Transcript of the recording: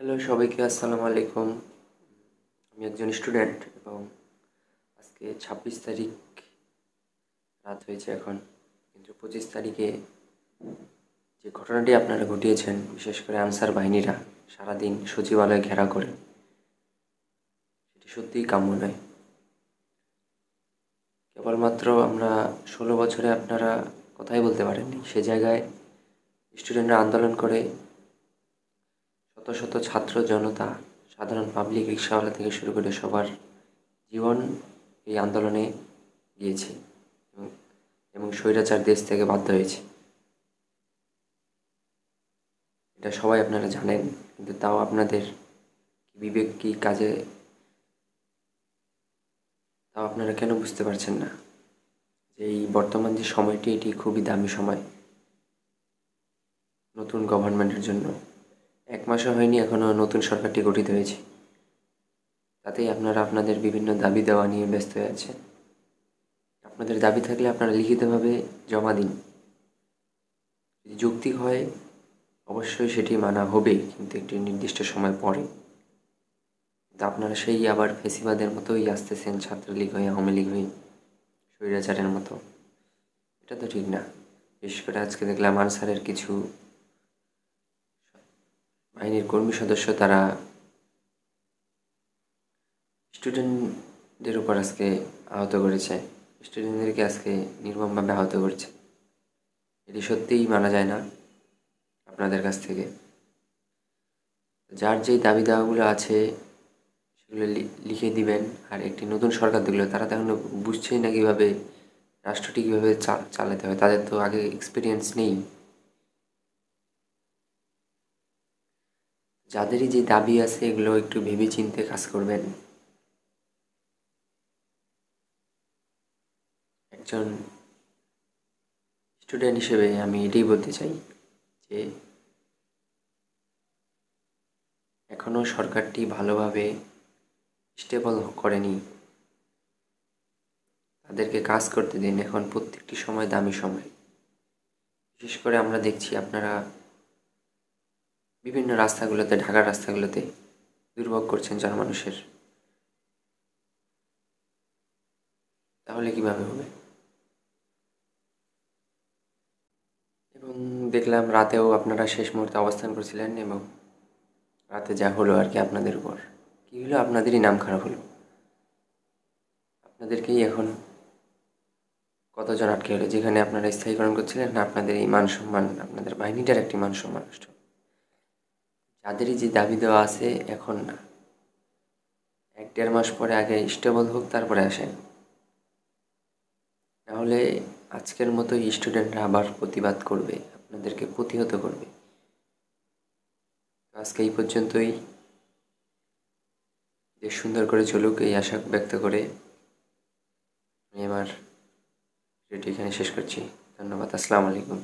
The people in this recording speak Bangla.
হ্যালো সবাইকে, আসসালামু আলাইকুম। আমি একজন স্টুডেন্ট এবং আজকে 26 তারিখ রাত হয়েছে এখন। কিন্তু 25 তারিখে যে ঘটনাটি আপনারা ঘটিয়েছেন, বিশেষ করে আনসার বাহিনীরা সারাদিন সচিবালয় ঘেরাও করে, সেটি সত্যিই কাম্য নয়। কেবলমাত্র আমরা 16 বছরে আপনারা কথাই বলতে পারেননি, সে জায়গায় স্টুডেন্টরা আন্দোলন করে শত শত ছাত্র জনতা, সাধারণ পাবলিক, রিক্সাওয়ালা থেকে শুরু করে সবার জীবন এই আন্দোলনে গিয়েছে এবং এবং স্বৈরাচার দেশ থেকে বাধ্য হয়েছে। এটা সবাই আপনারা জানেন, কিন্তু তাও আপনাদের বিবেক কি কাজে, তাও আপনারা কেন বুঝতে পারছেন না যে এই বর্তমান যে সময়টি, এটি খুবই দামি সময় নতুন গভর্নমেন্টের জন্য। 1 মাসও হয়নি এখনও নতুন সরকারটি গঠিত হয়েছে, তাতেই আপনারা আপনাদের বিভিন্ন দাবি দেওয়া নিয়ে ব্যস্ত হয়ে আছেন। আপনাদের দাবি থাকলে আপনারা লিখিতভাবে জমা দিন, যদি যৌক্তিক হয় অবশ্যই সেটি মানা হবে, কিন্তু একটি নির্দিষ্ট সময় পরে। তা আপনারা সেই আবার ফেসিবাদের মতোই আসতেছেন, ছাত্রলীগ হয়ে, আওয়ামী লীগ হয়ে, স্বৈরাচারের মতো। এটা তো ঠিক না। বিশেষ করে আজকে দেখলাম আনসারের কিছু বাহিনীর কর্মী সদস্য, তারা স্টুডেন্টদের উপর আজকে আহত করেছে, স্টুডেন্টদেরকে আজকে নির্মমভাবে আহত করেছে। এটি সত্যিই মানা যায় না আপনাদের কাছ থেকে। যার যেই দাবি দাওয়াগুলো আছে সেগুলো লিখে দিবেন। আর একটি নতুন সরকার দেখলো, তারা তো এখনো বুঝছেই না কীভাবে রাষ্ট্রটি কীভাবে চালাতে হয়, তাদের তো আগে এক্সপিরিয়েন্স নেই। যাদেরই যে দাবি আছে এগুলো একটু ভেবেচিন্তে কাজ করবেন। একজন স্টুডেন্ট হিসেবে আমি এটাই বলতে চাই যে এখনও সরকারটি ভালোভাবে স্টেবল করেনি, তাদেরকে কাজ করতে দিন। এখন প্রত্যেকটি সময় দামি সময়। বিশেষ করে আমরা দেখছি আপনারা বিভিন্ন রাস্তাগুলোতে, ঢাকার রাস্তাগুলোতে দুর্ভোগ করছেন জনমানুষের। তাহলে কিভাবে হবে? এবং দেখলাম রাতেও আপনারা শেষ মুহূর্তে অবস্থান করছিলেন, এবং রাতে যা হলো আর কি আপনাদের উপর, কী হলো, আপনাদেরই নাম খারাপ হলো। আপনাদেরকেই এখন কতজন আটকে হলো, যেখানে আপনারা স্থায়ীকরণ করছিলেন না, আপনাদের এই মান সম্মান, আপনাদের বাহিনীটার একটি মান সম্মান নষ্ট। যাদেরই যে দাবি দেওয়া আছে এখন না, 1-1.5 মাস পরে আগে স্টেবল হোক, তারপরে আসেন। নাহলে আজকের মতো স্টুডেন্টরা আবার প্রতিবাদ করবে, আপনাদেরকে প্রতিহত করবে। আজকে এই পর্যন্তই। যে সুন্দর করে চলুক এই আশা ব্যক্ত করে আমি আমার ভিডিওটি এখানে শেষ করছি। ধন্যবাদ। আসসালামু আলাইকুম।